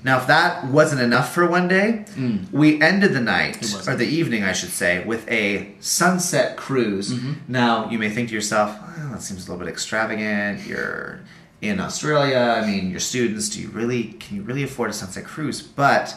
Now, if that wasn't enough for one day, we ended the night, or the evening, I should say, with a sunset cruise. Now, you may think to yourself, well, that seems a little bit extravagant. You're in Australia. I mean, you're students. Can you really afford a sunset cruise? But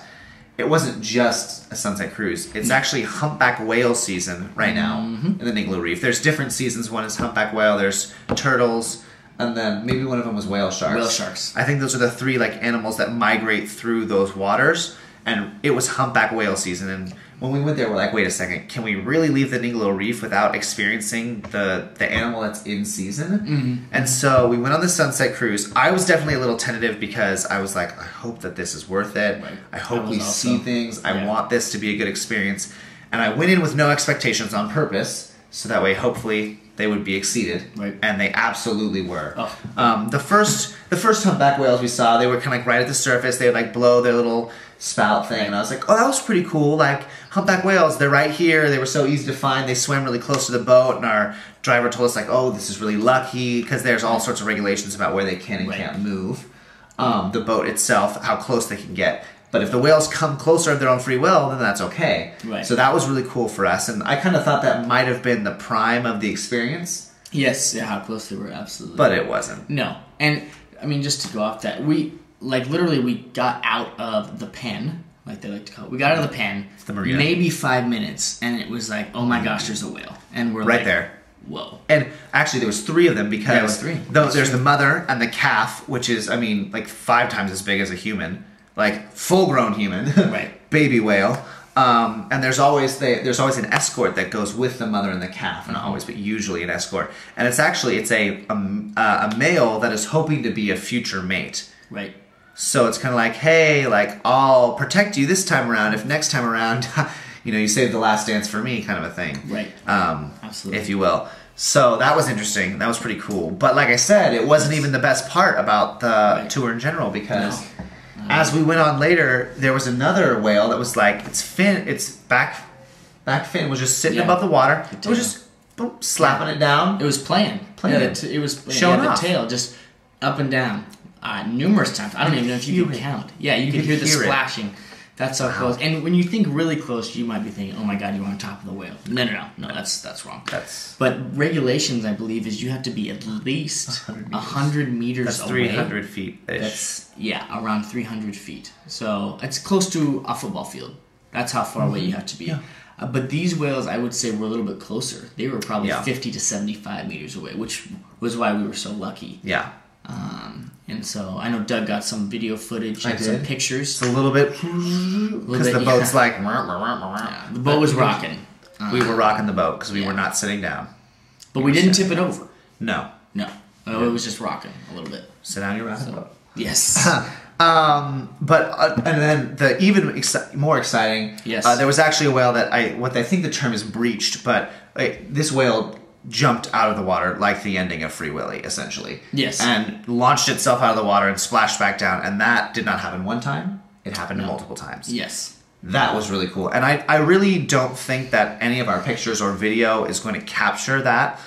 it wasn't just a sunset cruise. It's actually humpback whale season right now in the Igloo Reef. There's different seasons. One is humpback whale. There's turtles. And then maybe one of them was whale sharks. Whale sharks. I think those are the three like animals that migrate through those waters. And it was humpback whale season. And when we went there, we're like, wait a second, can we really leave the Igloo Reef without experiencing the animal that's in season? And so we went on the sunset cruise. I was definitely a little tentative because I was like, I hope that this is worth it. Right. I hope we see things. I want this to be a good experience. And I went in with no expectations on purpose. So that way, hopefully, they would be exceeded, and they absolutely were. The first humpback whales we saw, they were kind of like right at the surface. They would like blow their little spout thing, and I was like, oh, that was pretty cool. Like humpback whales, they're right here. They were so easy to find. They swam really close to the boat, and our driver told us like, oh, this is really lucky because there's all sorts of regulations about where they can and can't move. The boat itself, how close they can get. But if the whales come closer of their own free will, then that's okay. So that was really cool for us. And I kind of thought that might have been the prime of the experience. Yes, yeah, how close they were, absolutely. But it wasn't. No. And, I mean, just to go off that, we got out of the pen, like they like to call it. We got out of the pen, the marina. Maybe 5 minutes, and it was like, oh my gosh, there's a whale. And we're right like, there. Whoa. And actually, there was 3 of them because there's the mother and the calf, which is, I mean, like 5 times as big as a human. Like full-grown human, baby whale, and there's always an escort that goes with the mother and the calf, not always, but usually an escort. And it's a male that is hoping to be a future mate. So it's kind of like, hey, like I'll protect you this time around. If next time around, you saved the last dance for me, kind of a thing. Absolutely, if you will. So that was interesting. That was pretty cool. But like I said, it wasn't even the best part about the tour in general because. As we went on later, there was another whale that was like, its back fin was just sitting above the water. It was just boop, slapping it down. It was playing. It was showing the tail just up and down numerous times. I don't even know if you could count. Yeah, you could hear the splashing. That's how close. And when you think really close, you might be thinking, oh my God, you're on top of the whale. No, that's wong. But regulations, I believe, is you have to be at least 100 meters that's away. 300 feet-ish. That's, around 300 feet. So it's close to a football field. That's how far away you have to be. But these whales, I would say, were a little bit closer. They were probably 50 to 75 meters away, which was why we were so lucky. And so I know Doug got some video footage and some pictures. It's a little bit because the boat's like. The boat was rocking. We were rocking the boat because we were not sitting down. But we didn't tip it over. No. It was just rocking a little bit. Sit down, you're rocking the boat. Yes. And then the even more exciting. There was actually a whale that I think the term is breached, but this whale jumped out of the water like the ending of Free Willy, essentially. And launched itself out of the water and splashed back down. And that did not happen one time. It happened multiple times. That was really cool. And I really don't think that any of our pictures or video is going to capture that.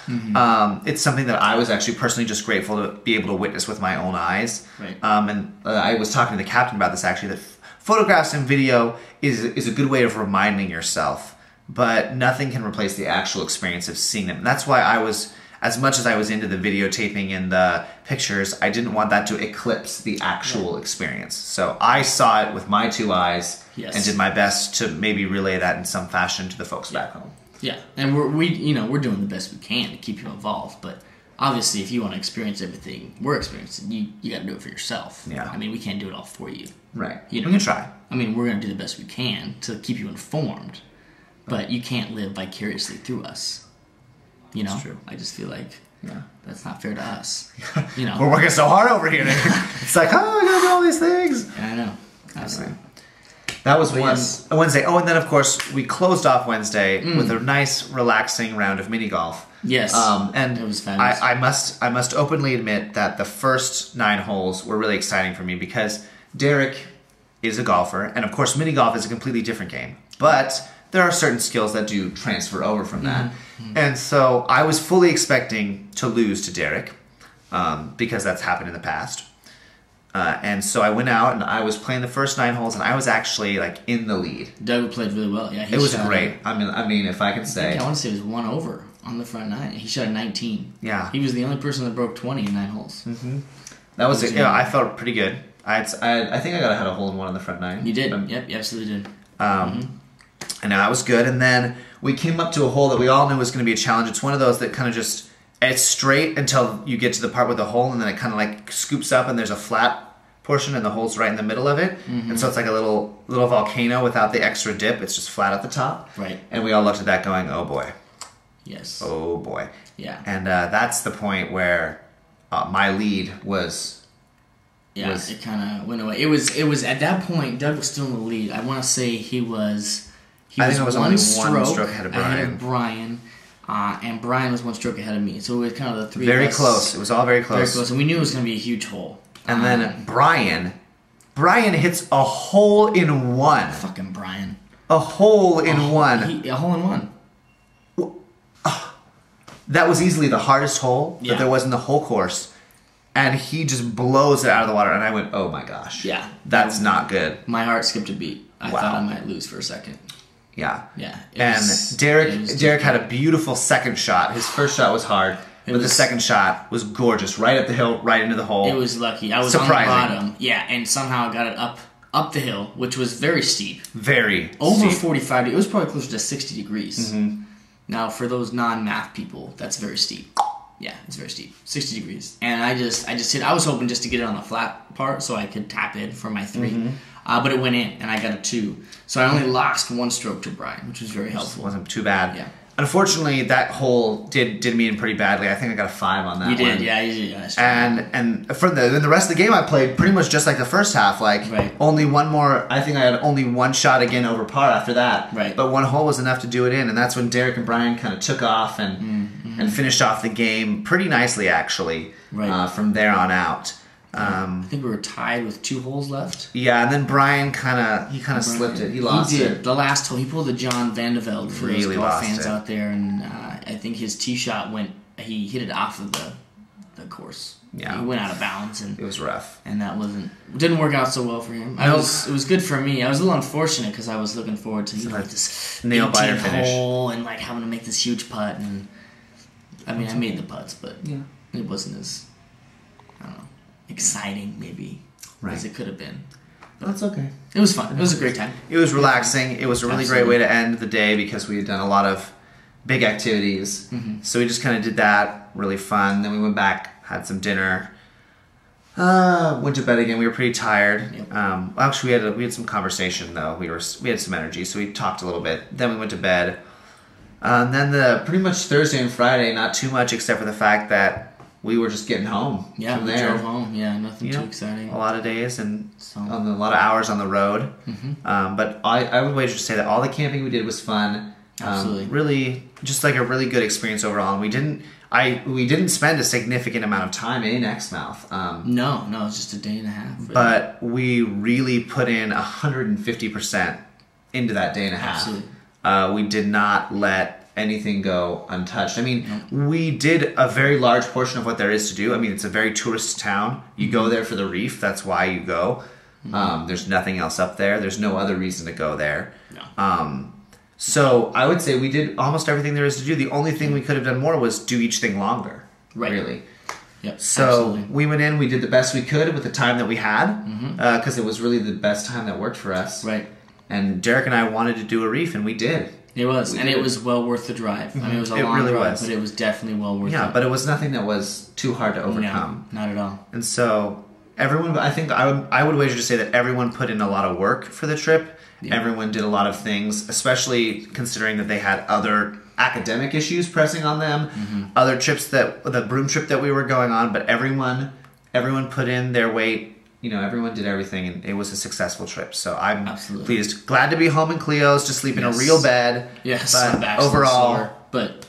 It's something that I was actually personally just grateful to be able to witness with my own eyes. And I was talking to the captain about this actually, that photographs and video is a good way of reminding yourself. But nothing can replace the actual experience of seeing them. And that's why I was, as much as I was into the videotaping and the pictures, I didn't want that to eclipse the actual experience. So I saw it with my 2 eyes and did my best to maybe relay that in some fashion to the folks back home. And we're doing the best we can to keep you involved. But obviously, if you want to experience everything we're experiencing, you got to do it for yourself. I mean, we can't do it all for you. We can try. I mean, we're going to do the best we can to keep you informed. But you can't live vicariously through us. That's true. I just feel like that's not fair to us. We're working so hard over here. It's like, I gotta do all these things. I know. Absolutely. That was Wednesday. Oh, and then of course we closed off Wednesday with a nice, relaxing round of mini golf. And it was fabulous. I must openly admit that the first 9 holes were really exciting for me because Derek is a golfer, and of course mini golf is a completely different game. But there are certain skills that do transfer over from that. And so I was fully expecting to lose to Derek because that's happened in the past. And so I went out and I was playing the first 9 holes, and I was actually like in the lead. Doug played really well. Yeah, it was great. I mean, if I can say, I want to say it was 1 over on the front 9. He shot a 19. Yeah, he was the only person that broke 20 in 9 holes. Mm-hmm. That was it. Yeah, I felt pretty good. I think I had a hole in 1 on the front 9. You did. Yep, you absolutely did. And that was good. And then we came up to a hole that we all knew was going to be a challenge. It's one of those that kind of just, it's straight until you get to the part with the hole, and then it kind of like scoops up, and there's a flat portion, and the hole's right in the middle of it. And so it's like a little volcano without the extra dip. It's just flat at the top. Right. And we all looked at that going, oh boy. Yes. Oh boy. Yeah. And that's the point where my lead was... Yeah, it kind of went away. It was at that point, Doug was still in the lead. I want to say he was only one stroke ahead of Brian. And Brian was 1 stroke ahead of me. So it was kind of the 3 very of us. Close. It was all very close. Very close. And we knew it was going to be a huge hole. And then Brian hits a hole in 1. Fucking Brian. A hole in 1. A hole in 1. That was easily the hardest hole that there was in the whole course. And he just blows it out of the water. And I went, oh my gosh. Yeah. That's not good. My heart skipped a beat. I thought I might lose for a second. Yeah. Yeah. Derek had a beautiful second shot. His first shot was hard. But the second shot was gorgeous. Right up the hill, right into the hole. It was lucky. I was on the bottom. Yeah, and somehow got it up the hill, which was very steep. Very Over steep. 45 degrees. It was probably closer to 60 degrees. Mm-hmm. Now, for those non-math people, that's very steep. Yeah, it's very steep. 60 degrees. And I just hit. I was hoping just to get it on the flat part so I could tap in for my 3. Mm-hmm. But it went in, and I got a 2. So I only lost 1 stroke to Brian, which was very helpful. Wasn't too bad. Yeah. Unfortunately, that hole did me in pretty badly. I think I got a 5 on that one. You did, yeah. You did. And from the rest of the game, I played pretty much just like the first half. Like only one more. I think I had only 1 shot again over par after that. Right. But 1 hole was enough to do it in, and that's when Derek and Brian kind of took off and finished off the game pretty nicely, actually. Right. From there on out. I think we were tied with 2 holes left. Yeah, and then Brian kind of slipped it. He lost it. The last hole, he pulled the John Vandevelde for really those golf fans it. out there, and I think his tee shot he hit it off of the course. Yeah, he went out of bounds, and it was rough. And that didn't work out so well for him. It was good for me. I was a little unfortunate because I was looking forward to this nail biter finish hole and like having to make this huge putt. And I mean, I made the putts, but it wasn't as exciting maybe as it could have been. That's okay. It was fun. It was a great time. It was relaxing. It was a really great way to end the day because we had done a lot of big activities. So we just kind of did that. Really fun. Then we went back, had some dinner, went to bed again. We were pretty tired. Yep. Actually, we had some conversation though. We had some energy, so we talked a little bit. Then we went to bed. And then pretty much Thursday and Friday, not too much except for the fact that we were just getting home. Yeah, from we there. drove home. Yeah, nothing too exciting. A lot of days and a lot of hours on the road. But I would wager to say that all the camping we did was fun. Absolutely. Really, just like a really good experience overall. And we didn't spend a significant amount of time in Exmouth. No, it was just a day and a half. Really. But we really put in 150% into that day and a half. Absolutely. We did not let anything go untouched. I mean, we did a very large portion of what there is to do. I mean, it's a very tourist town. You go there for the reef. That's why you go. There's nothing else up there. There's no other reason to go there. No. So I would say we did almost everything there is to do. The only thing we could have done more was do each thing longer. Right. Really. Yep. So absolutely. We went in. We did the best we could with the time that we had because it was really the best time that worked for us. Right. And Derek and I wanted to do a reef, and we did. It was, and it was well worth the drive. I mean, it was a long drive, but it was definitely well worth it. Yeah, but it was nothing that was too hard to overcome. No, not at all. And so everyone, I think I would wager to say that everyone put in a lot of work for the trip. Yeah. Everyone did a lot of things, especially considering that they had other academic issues pressing on them, other trips the broom trip that we were going on, but everyone put in their weight. Everyone did everything, and it was a successful trip. So I'm pleased. Glad to be home in Cleo's, to sleep in a real bed. Yes, but overall, but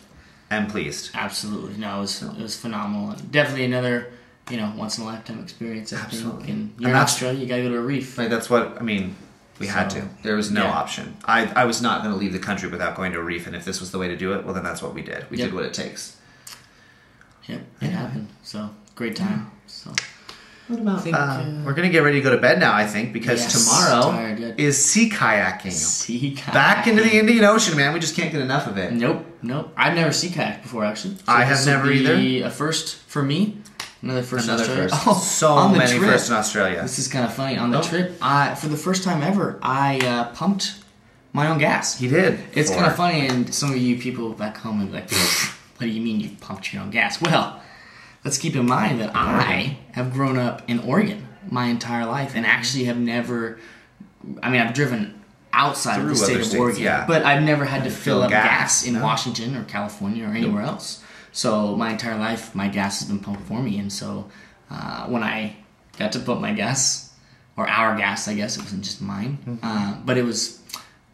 I'm pleased. Absolutely, no, it was phenomenal, and definitely another once in a lifetime experience. Absolutely, and you're in Australia, you gotta go to a reef. Like that's what I mean. We had to. There was no option. I was not going to leave the country without going to a reef, and if this was the way to do it, well, then that's what we did. We did what it takes. Yep, it happened. So great time. So. What about, we're going to get ready to go to bed now, I think, because tomorrow is sea kayaking. Sea kayaking. Back into the Indian Ocean, man. We just can't get enough of it. Nope. I've never sea kayaked before, actually. So I have never either. A first for me. Another first in Australia. First. Oh, so many firsts in Australia. This is kind of funny. On the trip, for the first time ever, I pumped my own gas. He did. It's kind of funny, and some of you people back home will be like, what do you mean you pumped your own gas? Well, let's keep in mind that I have grown up in Oregon my entire life and actually have never, I've driven outside of the state of Oregon, but I've never had to fill up gas in Washington or California or anywhere else. So my entire life, my gas has been pumped for me. And so when I got to pump my gas, or our gas, I guess, it wasn't just mine, but it was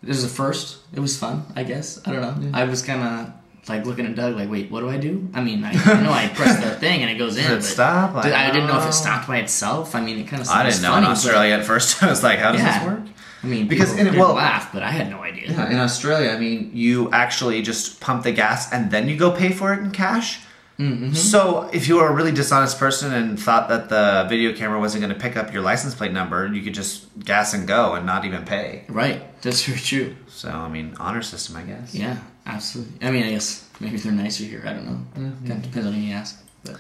a first. It was fun, I guess. I don't know. I was kind of like looking at Doug like, wait, what do I do? I mean, I know I press the thing and it goes in. Did it stop? I didn't know if it stopped by itself. I mean, it kind of sounds I didn't know funny, in Australia at first. I was like, how does this work? I mean, because people laugh, but I had no idea. Yeah, in Australia, I mean, you actually just pump the gas and then you go pay for it in cash. Mm-hmm. So if you were a really dishonest person and thought that the video camera wasn't going to pick up your license plate number, you could just gas and go and not even pay. Right. That's very true. So, I mean, honor system, I guess. Yeah, absolutely. I mean, I guess maybe they're nicer here. I don't know. Mm-hmm. Kind of depends on who you ask. But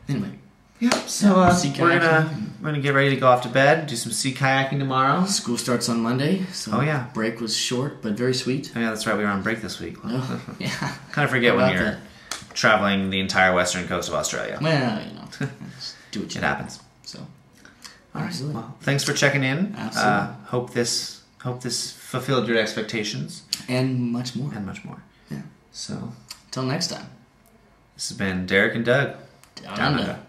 anyway. Yeah, so we're gonna get ready to go off to bed, do some sea kayaking tomorrow. School starts on Monday, so break was short but very sweet. Oh yeah, that's right, we were on break this week. Oh, yeah. Kind of forget when you're traveling the entire western coast of Australia. Well, you know, do what you It happens. So, all right. Well, thanks for checking in. Absolutely. Hope this fulfilled your expectations and much more. Yeah. So, until next time. This has been Derek and Doug. Down under.